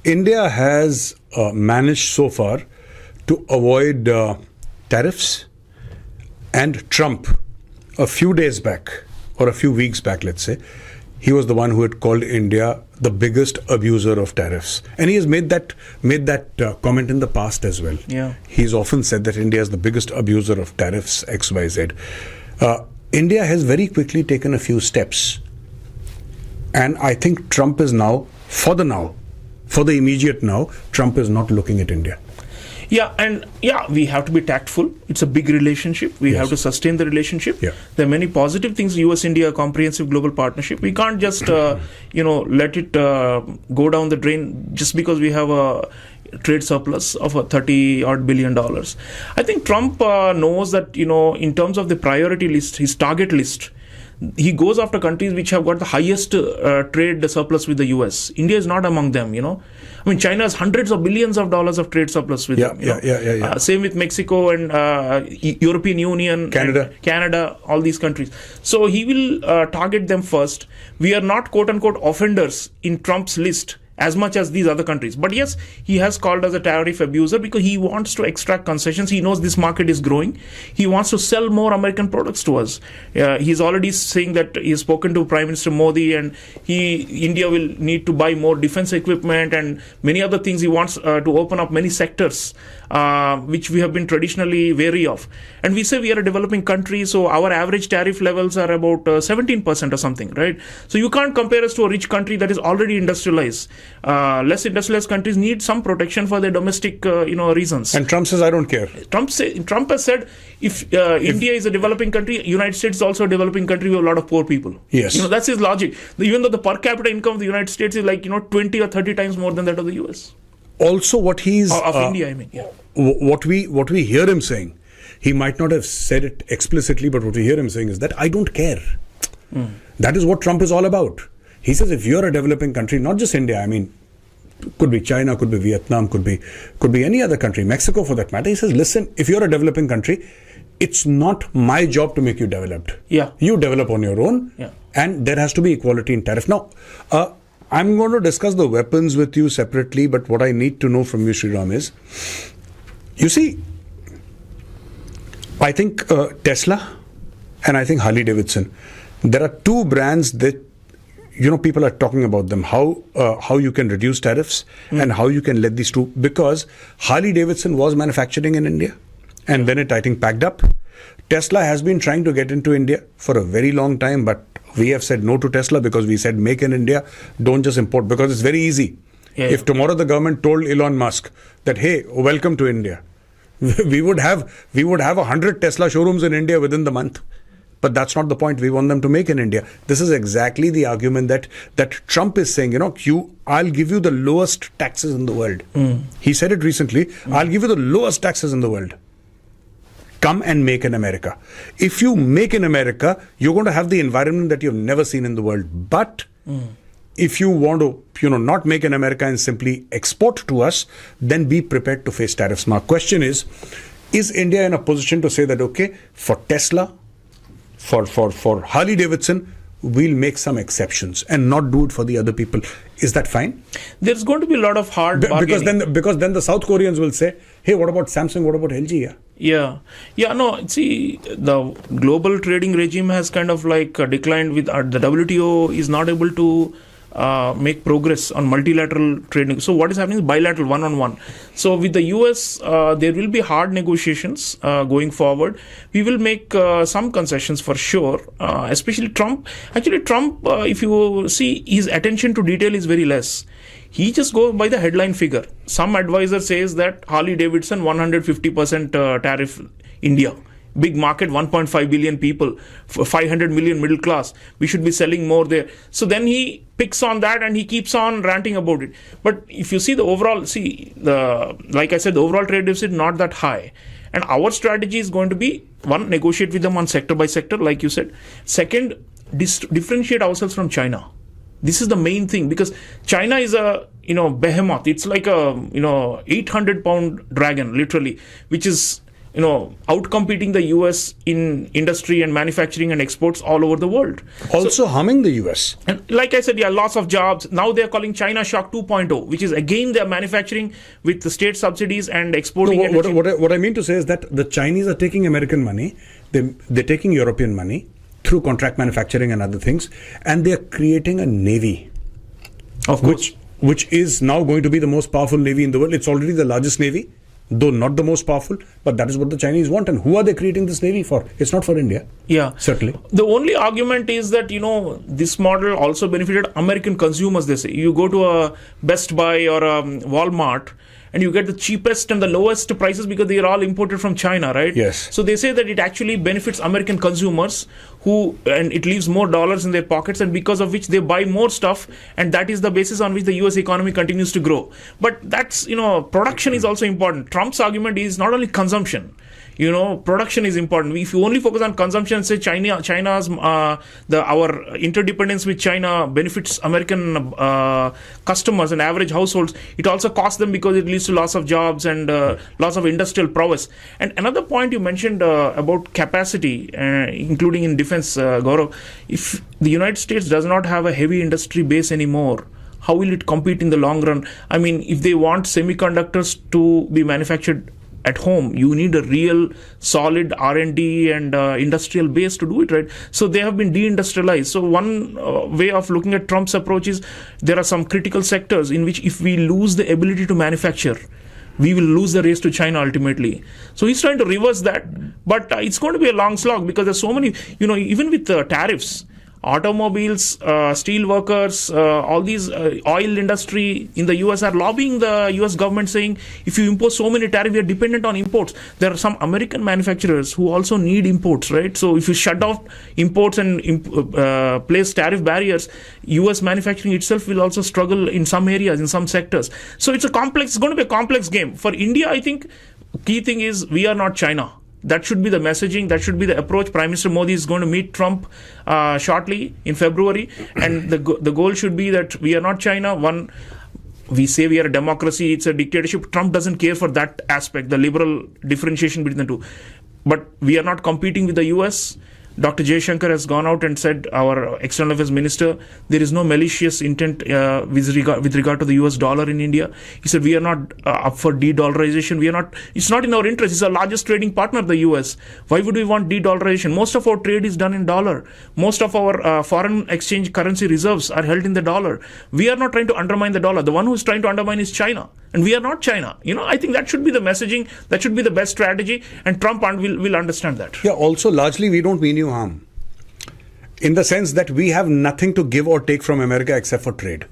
India has managed so far to avoid tariffs, and Trump, a few days back, or a few weeks back, let's say, he was the one who had called India the biggest abuser of tariffs. And he has made that comment in the past as well. Yeah. He's often said that India is the biggest abuser of tariffs, XYZ. India has very quickly taken a few steps. And I think Trump is now, for the immediate now, Trump is not looking at India. Yeah, and we have to be tactful. It's a big relationship. We have to sustain the relationship. Yeah. There are many positive things. US-India comprehensive global partnership. We can't just let it go down the drain just because we have a trade surplus of $30 billion. I think Trump knows that in terms of the priority list, his target list, he goes after countries which have got the highest trade surplus with the US. India is not among them, I mean, China has hundreds of billions of dollars of trade surplus with them. Same with Mexico and European Union, Canada, all these countries. So he will target them first. We are not quote-unquote offenders in Trump's list as much as these other countries. But yes, he has called us a tariff abuser because he wants to extract concessions. He knows this market is growing. He wants to sell more American products to us. He's already saying that he's spoken to Prime Minister Modi, and India will need to buy more defense equipment and many other things. He wants to open up many sectors which we have been traditionally wary of. And we say we are a developing country, so our average tariff levels are about 17% or something, right? So you can't compare us to a rich country that is already industrialized. Less industrialized countries need some protection for their domestic reasons. And Trump says, I don't care. Trump has said if India is a developing country, United States is also a developing country with a lot of poor people. Yes. That's his logic. Even though the per capita income of the United States is 20 or 30 times more than that of the US. Also, what he's of India, I mean, what we hear him saying, he might not have said it explicitly, but what we hear him saying is that I don't care. That is what Trump is all about. He says if you're a developing country, not just India, I mean, could be China, could be Vietnam, could be any other country, Mexico for that matter. He says, listen, if you're a developing country, it's not my job to make you developed. Yeah. You develop on your own, and there has to be equality in tariff. Now, I'm going to discuss the weapons with you separately, but what I need to know from you, Sreeram, is, you see, I think Tesla and I think Harley Davidson, there are two brands that people are talking about them, how you can reduce tariffs and how you can let these two, because Harley Davidson was manufacturing in India and then it, I think, packed up. Tesla has been trying to get into India for a very long time, but we have said no to Tesla because we said make in India, don't just import, because it's very easy. If tomorrow the government told Elon Musk that, hey, welcome to India, we would have 100 Tesla showrooms in India within the month. But that's not the point. We want them to make in India. This is exactly the argument that Trump is saying, I'll give you the lowest taxes in the world. He said it recently, I'll give you the lowest taxes in the world. Come and make in America. If you make in America, you're going to have the environment that you've never seen in the world. But if you want to, not make in America and simply export to us, then be prepared to face tariffs. My question is India in a position to say that, okay, for Tesla, for Harley Davidson, we'll make some exceptions and not do it for the other people. Is that fine? There's going to be a lot of hard bargaining. Because then the South Koreans will say, hey, what about Samsung? What about LG? No, see, the global trading regime has kind of declined with the WTO is not able to make progress on multilateral trading. So what is happening is bilateral, one-on-one. So with the US, there will be hard negotiations going forward. We will make some concessions for sure, especially Trump. Actually, Trump, if you see, his attention to detail is very less. He just goes by the headline figure. Some advisor says that Harley Davidson 150% tariff India. Big market, 1.5 billion people, 500 million middle class. We should be selling more there. So then he picks on that and he keeps on ranting about it. But if you see the overall, like I said, the overall trade deficit not that high. And our strategy is going to be, one, negotiate with them on sector by sector, like you said. Second, differentiate ourselves from China. This is the main thing, because China is a behemoth. It's like a 800-pound dragon, literally, which is outcompeting the US in industry and manufacturing and exports all over the world. Also harming the US. And like I said, loss of jobs. Now they're calling China Shock 2.0, which is again they're manufacturing with the state subsidies and exporting. What I mean to say is that the Chinese are taking American money, they're taking European money through contract manufacturing and other things, and they're creating a navy. Of course. Which is now going to be the most powerful navy in the world. It's already the largest navy, though not the most powerful, but that is what the Chinese want. And who are they creating this navy for? It's not for India. Yeah. Certainly. The only argument is that, this model also benefited American consumers, they say. You go to a Best Buy or a Walmart, and you get the cheapest and the lowest prices because they are all imported from China, right? Yes. So they say that it actually benefits American consumers and it leaves more dollars in their pockets, and because of which they buy more stuff, and that is the basis on which the US economy continues to grow. But that's, production is also important. Trump's argument is not only consumption. Production is important. If you only focus on consumption, say China's our interdependence with China benefits American customers and average households. It also costs them because it leads to loss of jobs and loss of industrial prowess. And another point you mentioned about capacity, including in defense, Gaurav, if the United States does not have a heavy industry base anymore, how will it compete in the long run? I mean, if they want semiconductors to be manufactured at home, you need a real solid R&D and industrial base to do it, right? So they have been deindustrialized. So one way of looking at Trump's approach is there are some critical sectors in which if we lose the ability to manufacture, we will lose the race to China ultimately. So he's trying to reverse that, but it's going to be a long slog because there's so many, even with tariffs, automobiles, steel workers, all these oil industry in the US are lobbying the US government, saying if you impose so many tariffs, we are dependent on imports. There are some American manufacturers who also need imports, right? So if you shut off imports and place tariff barriers, US manufacturing itself will also struggle in some areas, in some sectors. So it's going to be a complex game. For India, I think key thing is we are not China. That should be the messaging. That should be the approach. Prime Minister Modi is going to meet Trump shortly in February. And the goal should be that we are not China. One, we say we are a democracy. It's a dictatorship. Trump doesn't care for that aspect, the liberal differentiation between the two. But we are not competing with the US. Dr. Jaishankar has gone out and said, our external affairs minister, there is no malicious intent with regard to the US dollar in India. He said, we are not up for de-dollarization. It's not in our interest. It's our largest trading partner, the US. Why would we want de-dollarization? Most of our trade is done in dollar. Most of our foreign exchange currency reserves are held in the dollar. We are not trying to undermine the dollar. The one who is trying to undermine is China. And we are not China. I think that should be the messaging. That should be the best strategy. And Trump will understand that. Yeah, also largely we don't mean you harm. In the sense that we have nothing to give or take from America except for trade.